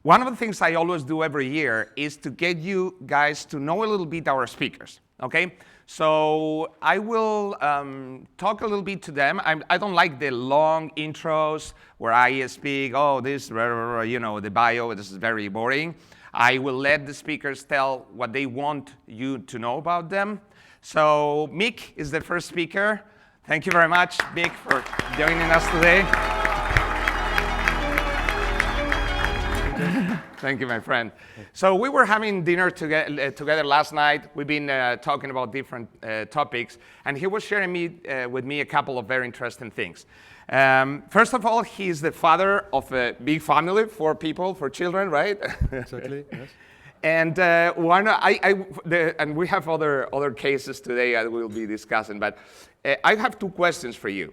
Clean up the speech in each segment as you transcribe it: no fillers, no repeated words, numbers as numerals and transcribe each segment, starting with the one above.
one of the things I always do every year is to get you guys to know a little bit our speakers, okay? So I will talk a little bit to them. I don't like the long intros where I speak, oh, this, you know, the bio, this is very boring. I will let the speakers tell what they want you to know about them. So Mick is the first speaker. Thank you very much, Mick, for joining us today. Thank you, my friend. So we were having dinner together last night. We've been talking about different topics, and he was sharing with me a couple of very interesting things. First of all, he's the father of a big family, 4 people, 4 children, right? Exactly, yes. And and we have other cases today that we'll be discussing, but I have 2 questions for you.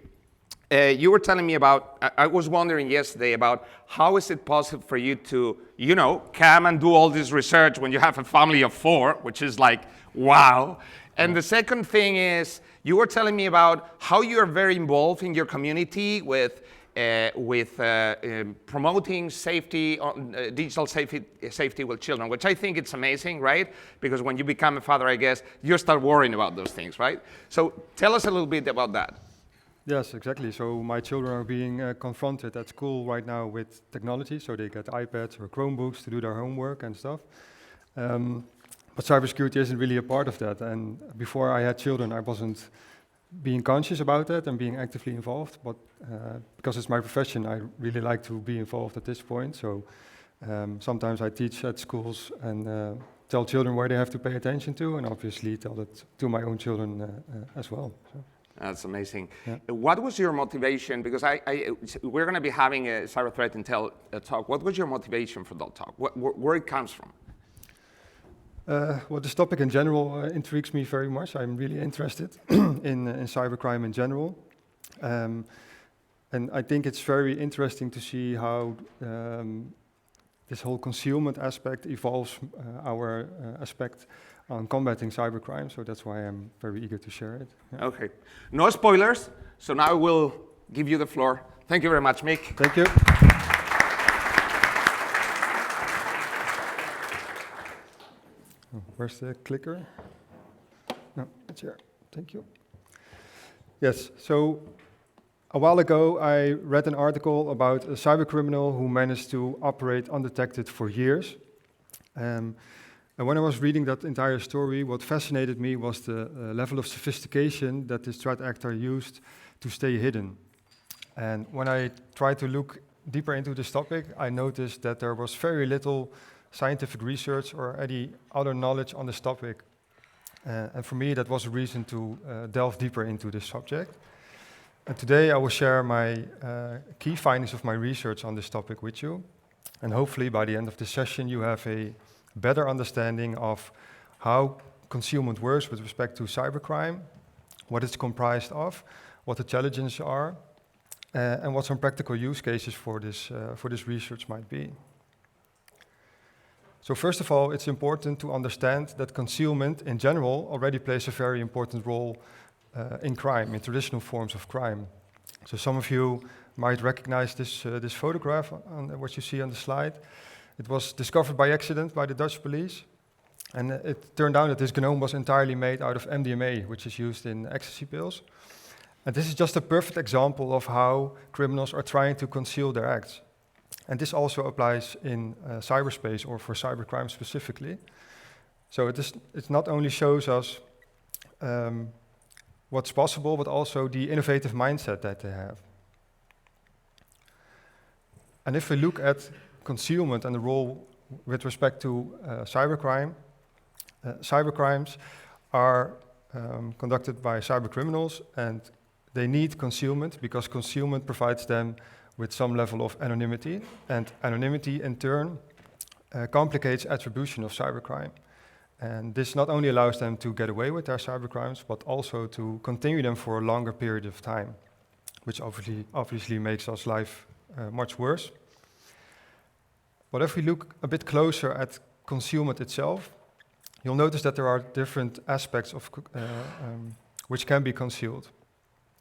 You were telling me about, I was wondering yesterday about how is it possible for you to, you know, come and do all this research when you have a family of 4, which is like, wow. And the second thing is, you were telling me about how you are very involved in your community with promoting safety, digital safety with children, which I think it's amazing, right? Because when you become a father, I guess, you start worrying about those things, right? So tell us a little bit about that. Yes, exactly. So my children are being confronted at school right now with technology, so they get iPads or Chromebooks to do their homework and stuff. But cybersecurity isn't really a part of that. And before I had children, I wasn't being conscious about that and being actively involved. But because it's my profession, I really like to be involved at this point. So sometimes I teach at schools and tell children where they have to pay attention to, and obviously tell it to my own children as well. So. That's amazing. Yeah. What was your motivation? Because we're going to be having a Cyber Threat Intel talk. What was your motivation for that talk? Where it comes from? Well, this topic in general intrigues me very much. I'm really interested in cybercrime in general. And I think it's very interesting to see how this whole concealment aspect evolves our aspect on combating cybercrime. So that's why I'm very eager to share it. Yeah. Okay. No spoilers. So now we'll give you the floor. Thank you very much, Mick. Thank you. Where's the clicker? No, it's here. Thank you. Yes, so a while ago I read an article about a cybercriminal who managed to operate undetected for years. And when I was reading that entire story, what fascinated me was the level of sophistication that this threat actor used to stay hidden. And when I tried to look deeper into this topic, I noticed that there was very little scientific research or any other knowledge on this topic. And for me, that was a reason to delve deeper into this subject. And today I will share my key findings of my research on this topic with you. And hopefully by the end of this session, you have a better understanding of how concealment works with respect to cybercrime, what it's comprised of, what the challenges are, and what some practical use cases for this research might be. So first of all, it's important to understand that concealment in general already plays a very important role in crime, in traditional forms of crime. So some of you might recognize this photograph on what you see on the slide. It was discovered by accident by the Dutch police, and it turned out that this gnome was entirely made out of MDMA, which is used in ecstasy pills. And this is just a perfect example of how criminals are trying to conceal their acts. And this also applies in cyberspace or for cybercrime specifically. So it not only shows us what's possible, but also the innovative mindset that they have. And if we look at concealment and the role with respect to cybercrime, cybercrimes are conducted by cybercriminals, and they need concealment because concealment provides them with some level of anonymity, and anonymity in turn complicates attribution of cybercrime. And this not only allows them to get away with their cybercrimes, but also to continue them for a longer period of time, which obviously makes our life much worse. But if we look a bit closer at concealment itself, you'll notice that there are different aspects of which can be concealed.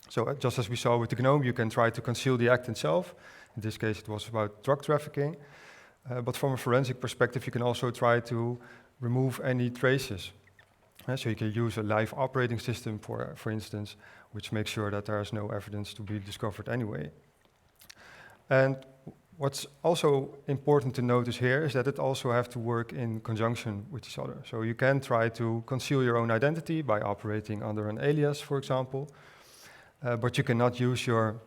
So just as we saw with the GNOME, you can try to conceal the act itself. In this case, it was about drug trafficking. But from a forensic perspective, you can also try to remove any traces. So you can use a live operating system, for instance, which makes sure that there is no evidence to be discovered anyway. And what's also important to notice here is that it also has to work in conjunction with each other. So you can try to conceal your own identity by operating under an alias, for example, but you cannot use your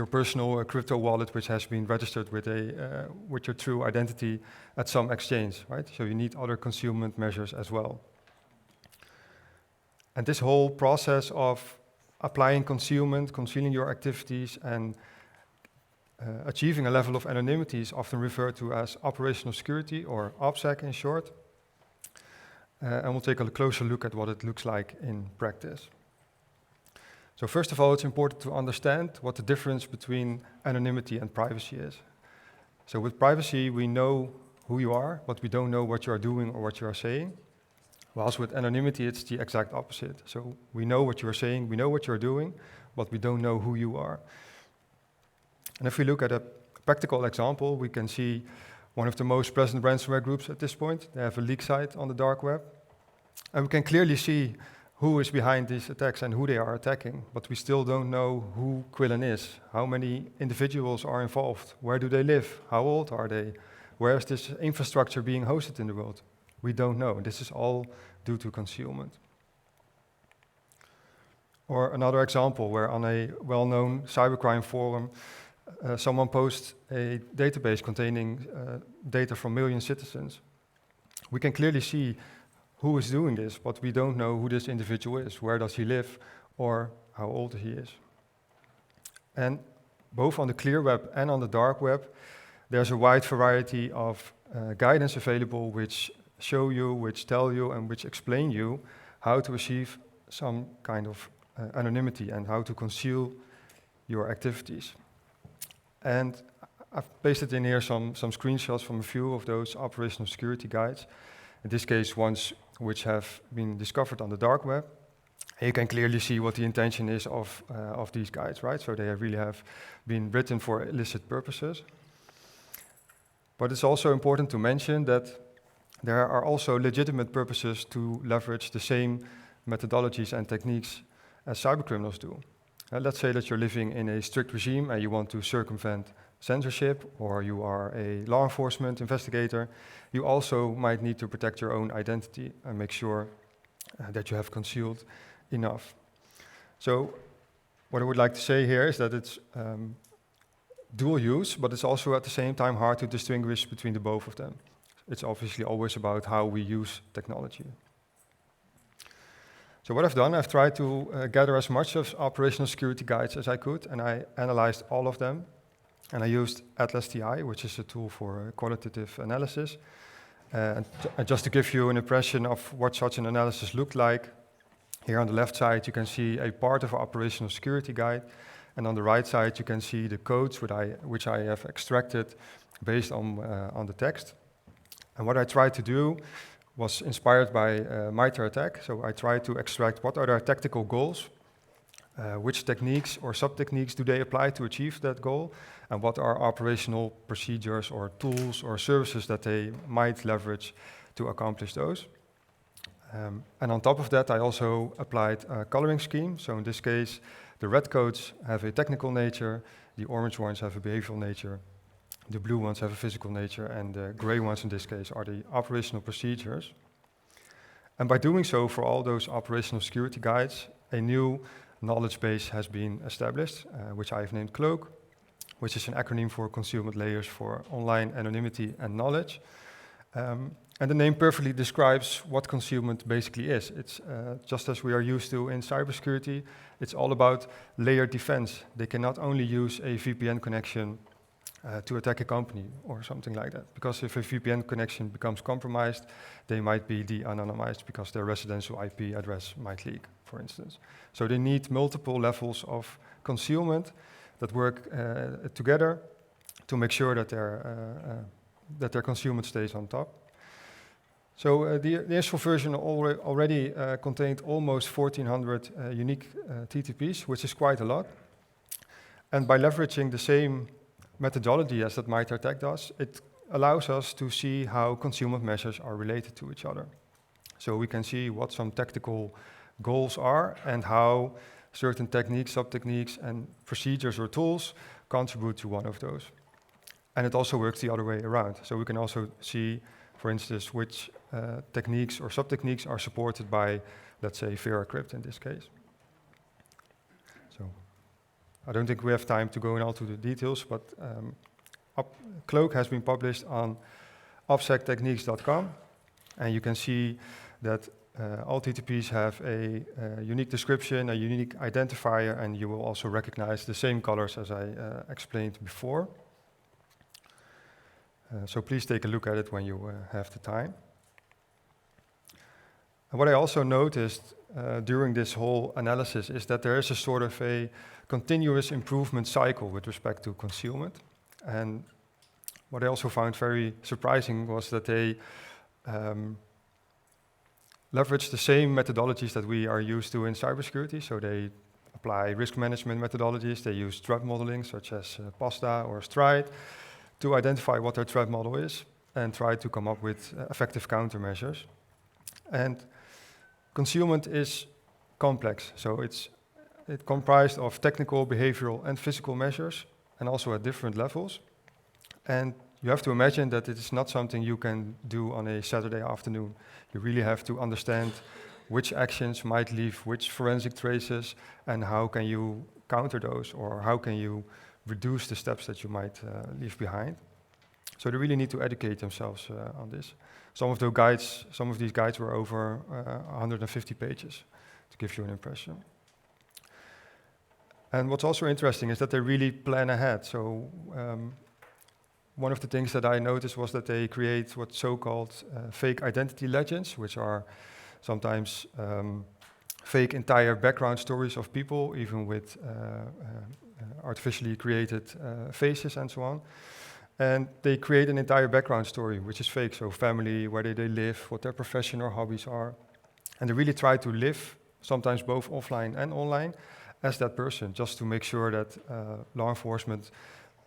personal crypto wallet, which has been registered with your true identity at some exchange, right? So you need other concealment measures as well. And this whole process of applying concealment, concealing your activities, and achieving a level of anonymity is often referred to as operational security, or OPSEC in short. And we'll take a closer look at what it looks like in practice. So first of all, it's important to understand what the difference between anonymity and privacy is. So with privacy, we know who you are, but we don't know what you are doing or what you are saying. Whilst with anonymity, it's the exact opposite. So we know what you are saying, we know what you're doing, but we don't know who you are. And if we look at a practical example, we can see one of the most present ransomware groups at this point. They have a leak site on the dark web. And we can clearly see who is behind these attacks and who they are attacking, but we still don't know who Quillen is, how many individuals are involved, where do they live, how old are they, where is this infrastructure being hosted in the world? We don't know. This is all due to concealment. Or another example where on a well-known cybercrime forum, someone posts a database containing data from million citizens. We can clearly see who is doing this, but we don't know who this individual is, where does he live, or how old he is. And both on the clear web and on the dark web, there's a wide variety of guidance available which show you, which tell you, and which explain you how to achieve some kind of anonymity and how to conceal your activities. And I've pasted in here some screenshots from a few of those operational security guides. In this case, ones which have been discovered on the dark web. And you can clearly see what the intention is of these guides, right? So they really have been written for illicit purposes. But it's also important to mention that there are also legitimate purposes to leverage the same methodologies and techniques as cybercriminals do. Let's say that you're living in a strict regime and you want to circumvent censorship, or you are a law enforcement investigator. You also might need to protect your own identity and make sure that you have concealed enough. So what I would like to say here is that it's dual use, but it's also at the same time hard to distinguish between the both of them. It's obviously always about how we use technology. So what I've done, I've tried to gather as much of operational security guides as I could, and I analyzed all of them. And I used Atlas-TI, which is a tool for qualitative analysis. And just to give you an impression of what such an analysis looked like, here on the left side you can see a part of an operational security guide, and on the right side you can see the codes which I have extracted based on the text. And what I tried to do was inspired by MITRE ATT&CK. So I tried to extract what are their tactical goals, which techniques or sub-techniques do they apply to achieve that goal, and what are operational procedures or tools or services that they might leverage to accomplish those. And on top of that, I also applied a coloring scheme. So in this case, the red codes have a technical nature, the orange ones have a behavioral nature, the blue ones have a physical nature, and the gray ones in this case are the operational procedures. And by doing so, for all those operational security guides, a new knowledge base has been established, which I have named Cloak, which is an acronym for Concealment Layers for Online Anonymity and Knowledge. And the name perfectly describes what concealment basically is. It's just as we are used to in cybersecurity, it's all about layered defense. They can not only use a VPN connection to attack a company or something like that, because if a VPN connection becomes compromised, they might be de-anonymized because their residential IP address might leak, for instance. So they need multiple levels of concealment that work together to make sure that their concealment stays on top. So the initial version already contained almost 1,400 unique TTPs, which is quite a lot. And by leveraging the same methodology, as that MITRE ATT&CK does, it allows us to see how concealment measures are related to each other. So we can see what some tactical goals are and how certain techniques, sub-techniques, and procedures or tools contribute to one of those. And it also works the other way around. So we can also see, for instance, which techniques or sub-techniques are supported by, let's say, VeriCrypt in this case. So I don't think we have time to go into the details, but Cloak has been published on opsectechniques.com, and you can see that all TTPs have a unique description, a unique identifier, and you will also recognize the same colors as I explained before. So please take a look at it when you have the time. And what I also noticed during this whole analysis is that there is a sort of a continuous improvement cycle with respect to concealment. And what I also found very surprising was that they leverage the same methodologies that we are used to in cybersecurity. So they apply risk management methodologies. They use threat modeling, such as PASTA or Stride, to identify what their threat model is and try to come up with effective countermeasures. And concealment is complex. So it's comprised of technical, behavioral, and physical measures, and also at different levels. And you have to imagine that it is not something you can do on a Saturday afternoon. You really have to understand which actions might leave which forensic traces and how can you counter those, or how can you reduce the steps that you might leave behind. So they really need to educate themselves on this. Some of these guides were over 150 pages, to give you an impression. And what's also interesting is that they really plan ahead. So one of the things that I noticed was that they create what's so-called fake identity legends, which are sometimes fake entire background stories of people, even with artificially created faces and so on. And they create an entire background story, which is fake. So family, where they live, what their profession or hobbies are. And they really try to live, sometimes both offline and online, as that person, just to make sure that law enforcement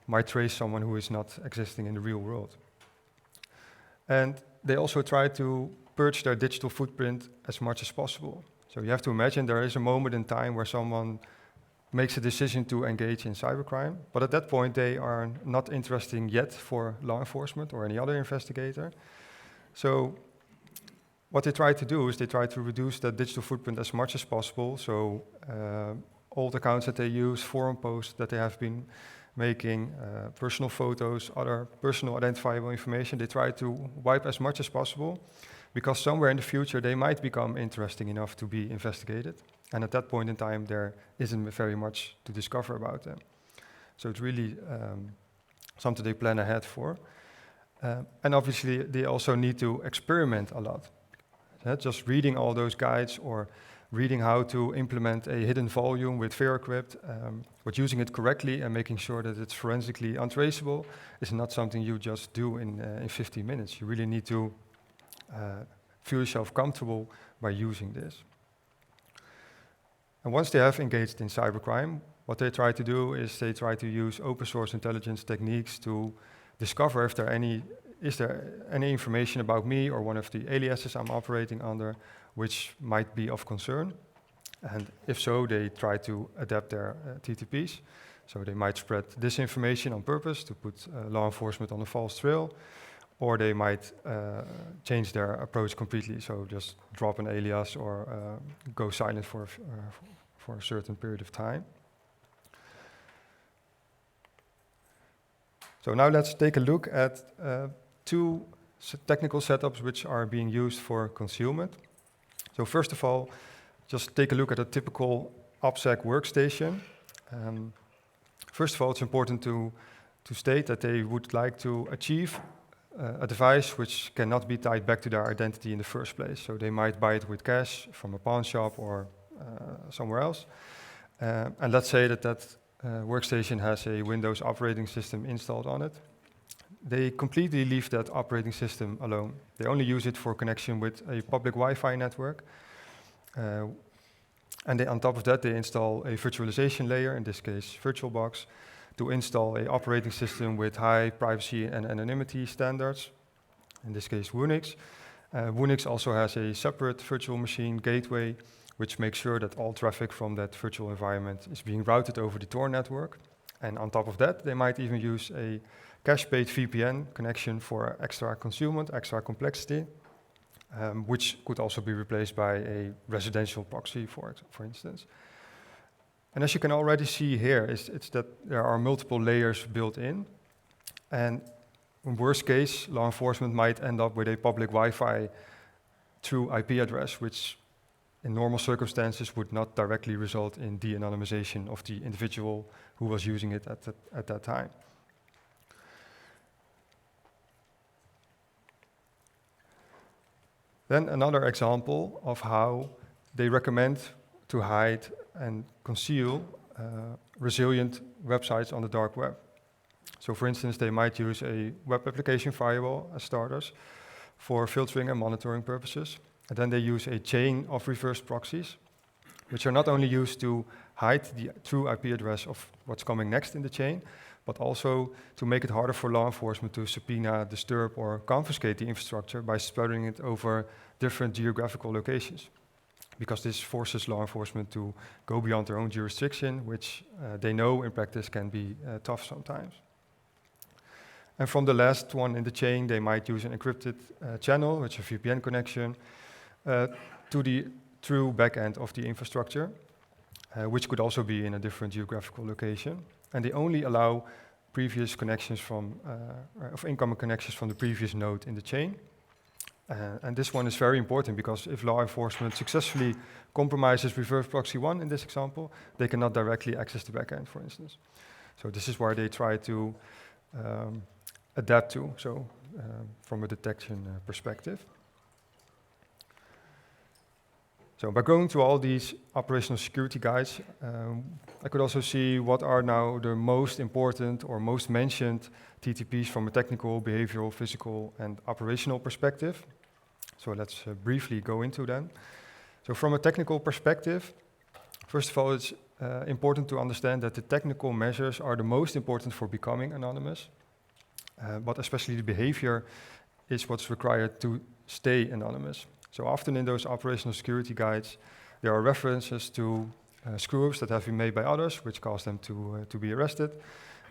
might trace someone who is not existing in the real world. And they also try to purge their digital footprint as much as possible. So you have to imagine there is a moment in time where someone makes a decision to engage in cybercrime, but at that point they are not interesting yet for law enforcement or any other investigator. So what they try to do is they try to reduce that digital footprint as much as possible. So old accounts that they use, forum posts that they have been making, personal photos, other personal identifiable information, they try to wipe as much as possible, because somewhere in the future they might become interesting enough to be investigated. And at that point in time, there isn't very much to discover about them. So it's really something they plan ahead for. And obviously, they also need to experiment a lot. Just reading all those guides or reading how to implement a hidden volume with VeriCrypt, but using it correctly and making sure that it's forensically untraceable is not something you just do in 15 minutes. You really need to feel yourself comfortable by using this. And once they have engaged in cybercrime, what they try to do is they try to use open source intelligence techniques to discover if is there any information about me or one of the aliases I'm operating under which might be of concern. And if so, they try to adapt their TTPs. So they might spread disinformation on purpose to put law enforcement on a false trail, or they might change their approach completely, so just drop an alias or go silent for a certain period of time. So now let's take a look at two technical setups which are being used for concealment. So first of all, just take a look at a typical OPSEC workstation. First of all, it's important to state that they would like to achieve a device which cannot be tied back to their identity in the first place. So they might buy it with cash from a pawn shop or somewhere else. And let's say that workstation has a Windows operating system installed on it. They completely leave that operating system alone. They only use it for connection with a public Wi-Fi network. And on top of that, they install a virtualization layer, in this case VirtualBox, to install an operating system with high privacy and anonymity standards, in this case Wunix. Wunix also has a separate virtual machine gateway, which makes sure that all traffic from that virtual environment is being routed over the Tor network. And on top of that, they might even use a cache-based VPN connection for extra concealment, extra complexity, which could also be replaced by a residential proxy, for instance. And as you can already see here, it's that there are multiple layers built in. And in worst case, law enforcement might end up with a public Wi-Fi through IP address, which in normal circumstances would not directly result in de-anonymization of the individual who was using it at that time. Then another example of how they recommend to hide and conceal resilient websites on the dark web. So for instance, they might use a web application firewall as starters for filtering and monitoring purposes. And then they use a chain of reverse proxies, which are not only used to hide the true IP address of what's coming next in the chain, but also to make it harder for law enforcement to subpoena, disturb, or confiscate the infrastructure by spreading it over different geographical locations. Because this forces law enforcement to go beyond their own jurisdiction, which they know in practice can be tough sometimes. And from the last one in the chain, they might use an encrypted channel, which is a VPN connection, to the true backend of the infrastructure, which could also be in a different geographical location. And they only allow previous connections of incoming connections from the previous node in the chain. And this one is very important because if law enforcement successfully compromises reverse proxy 1 in this example, they cannot directly access the backend, for instance. So this is where they try to adapt to, from a detection perspective. So by going through all these operational security guides, I could also see what are now the most important or most mentioned TTPs from a technical, behavioral, physical, and operational perspective. So let's briefly go into them. So from a technical perspective, first of all, it's important to understand that the technical measures are the most important for becoming anonymous, but especially the behavior is what's required to stay anonymous. So often in those operational security guides, there are references to screw-ups that have been made by others, which cause them to be arrested.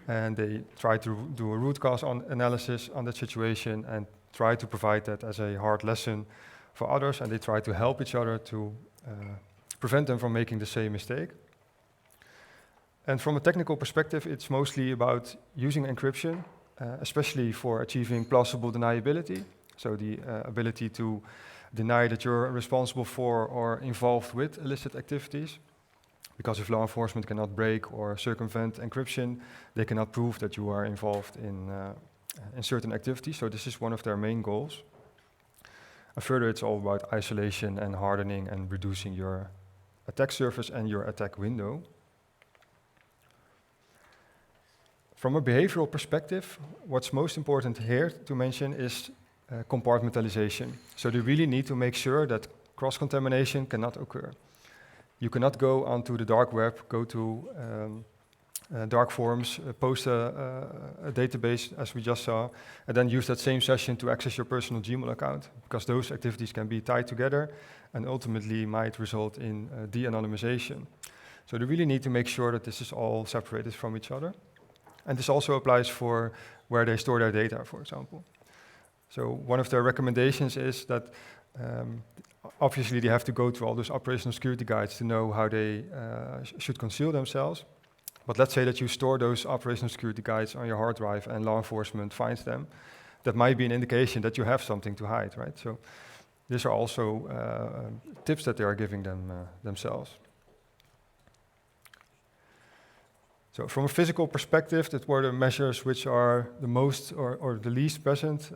And they try to do a root cause analysis on that situation and try to provide that as a hard lesson for others. And they try to help each other to prevent them from making the same mistake. And from a technical perspective, it's mostly about using encryption, especially for achieving plausible deniability. So the ability to deny that you're responsible for or involved with illicit activities. Because if law enforcement cannot break or circumvent encryption, they cannot prove that you are involved in certain activities. So this is one of their main goals. And further, it's all about isolation and hardening and reducing your attack surface and your attack window. From a behavioral perspective, what's most important here to mention is compartmentalization. So they really need to make sure that cross-contamination cannot occur. You cannot go onto the dark web, go to dark forums, post a database, as we just saw, and then use that same session to access your personal Gmail account, because those activities can be tied together and ultimately might result in de-anonymization. So they really need to make sure that this is all separated from each other. And this also applies for where they store their data, for example. So one of their recommendations is that obviously they have to go through all those operational security guides to know how they should conceal themselves. But let's say that you store those operational security guides on your hard drive and law enforcement finds them. That might be an indication that you have something to hide, right? So these are also tips that they are giving them themselves. So from a physical perspective, that were the measures which are the most or the least present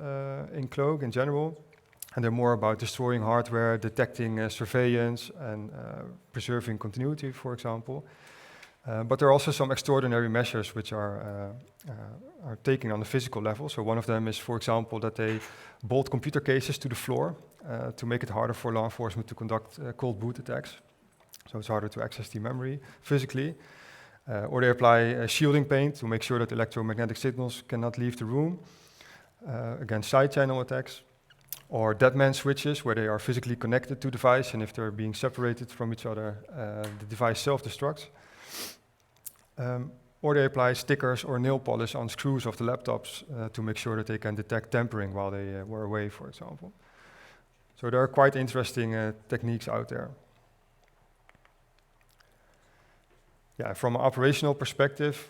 in Cloak in general. And they're more about destroying hardware, detecting surveillance, and preserving continuity, for example. But there are also some extraordinary measures which are taken on the physical level. So one of them is, for example, that they bolt computer cases to the floor to make it harder for law enforcement to conduct cold boot attacks. So it's harder to access the memory physically. Or they apply shielding paint to make sure that electromagnetic signals cannot leave the room against side channel attacks. Or dead man switches, where they are physically connected to the device, and if they're being separated from each other, the device self-destructs. Or they apply stickers or nail polish on screws of the laptops to make sure that they can detect tampering while they were away, for example. So there are quite interesting techniques out there. Yeah, from an operational perspective,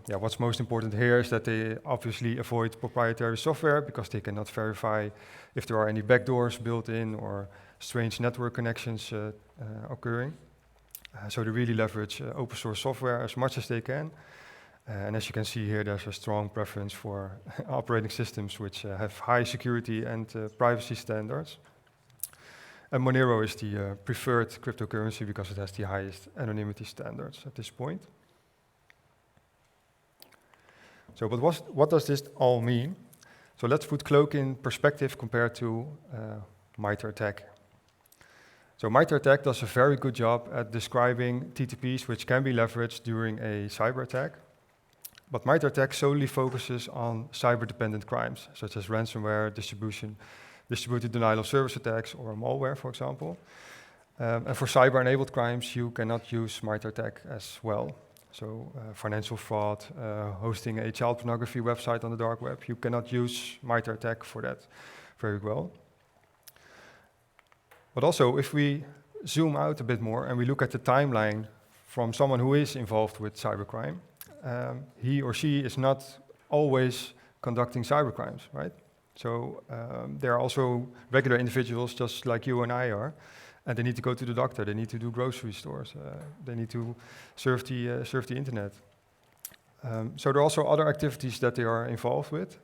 what's most important here is that they obviously avoid proprietary software because they cannot verify if there are any backdoors built in or strange network connections occurring. So they really leverage open source software as much as they can. And as you can see here, there's a strong preference for operating systems which have high security and privacy standards. And Monero is the preferred cryptocurrency because it has the highest anonymity standards at this point. So what does this all mean? So let's put Cloak in perspective compared to MITRE ATT&CK. So MITRE ATT&CK does a very good job at describing TTPs which can be leveraged during a cyber attack. But MITRE ATT&CK solely focuses on cyber-dependent crimes, such as ransomware, distributed denial of service attacks, or malware, for example. And for cyber-enabled crimes, you cannot use MITRE ATT&CK as well. So financial fraud, hosting a child pornography website on the dark web, you cannot use MITRE ATT&CK for that very well. But also, if we zoom out a bit more and we look at the timeline from someone who is involved with cybercrime, he or she is not always conducting cybercrimes, right? So there are also regular individuals just like you and I are, and they need to go to the doctor, they need to do grocery stores, they need to surf the internet. So there are also other activities that they are involved with.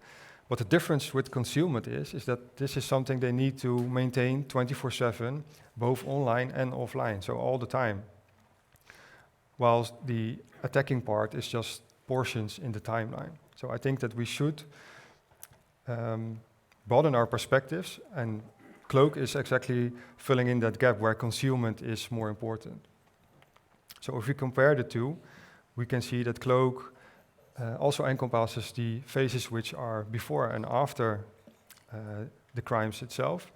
What the difference with concealment is that this is something they need to maintain 24/7, both online and offline, so all the time. Whilst the attacking part is just portions in the timeline. So I think that we should broaden our perspectives, and Cloak is exactly filling in that gap where concealment is more important. So if we compare the two, we can see that Cloak also encompasses the phases which are before and after the crimes itself,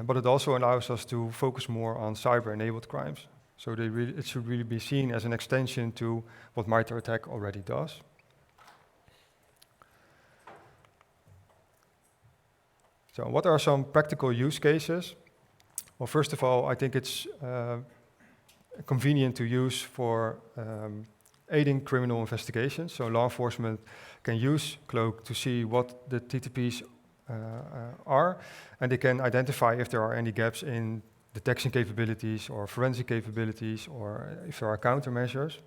but it also allows us to focus more on cyber-enabled crimes. So it should really be seen as an extension to what MITRE ATT&CK already does. So what are some practical use cases? Well, first of all, I think it's convenient to use for aiding criminal investigations. So law enforcement can use Cloak to see what the TTPs are, and they can identify if there are any gaps in detection capabilities or forensic capabilities, or if there are countermeasures.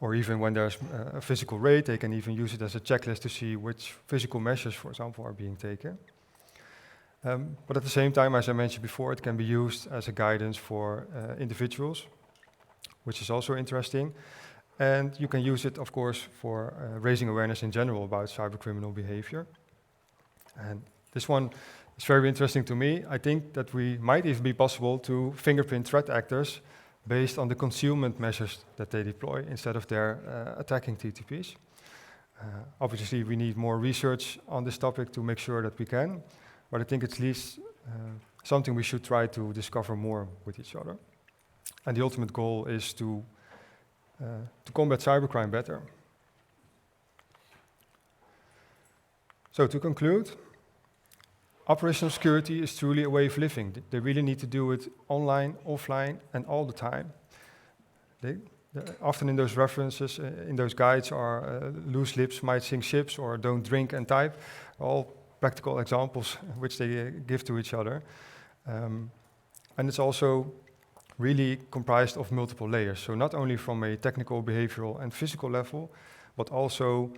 Or even when there's a physical raid, they can even use it as a checklist to see which physical measures, for example, are being taken. But at the same time, as I mentioned before, it can be used as a guidance for individuals, which is also interesting. And you can use it, of course, for raising awareness in general about cybercriminal behavior. And this one is very interesting to me. I think that we might even be possible to fingerprint threat actors based on the concealment measures that they deploy instead of their attacking TTPs. Obviously, we need more research on this topic to make sure that we can, but I think it's at least something we should try to discover more with each other. And the ultimate goal is to combat cybercrime better. So to conclude, operational security is truly a way of living. They really need to do it online, offline, and all the time. Often in those references, in those guides are loose lips might sink ships, or don't drink and type, all practical examples which they give to each other. And it's also really comprised of multiple layers. So not only from a technical, behavioral, and physical level, but also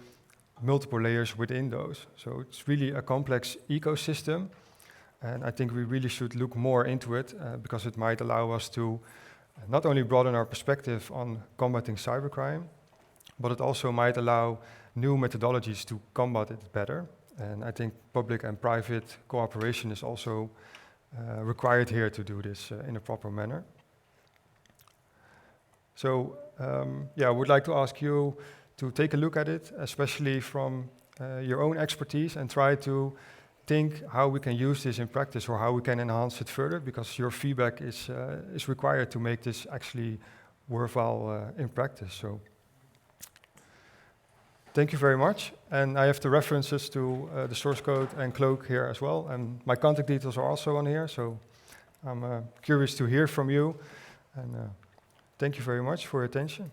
multiple layers within those. So it's really a complex ecosystem, and I think we really should look more into it because it might allow us to not only broaden our perspective on combating cybercrime, but it also might allow new methodologies to combat it better. And I think public and private cooperation is also required here to do this in a proper manner. So yeah, I would like to ask you to take a look at it, especially from your own expertise, and try to think how we can use this in practice or how we can enhance it further, because your feedback is required to make this actually worthwhile in practice. So thank you very much. And I have the references to the source code and Cloak here as well. And my contact details are also on here. So I'm curious to hear from you. And thank you very much for your attention.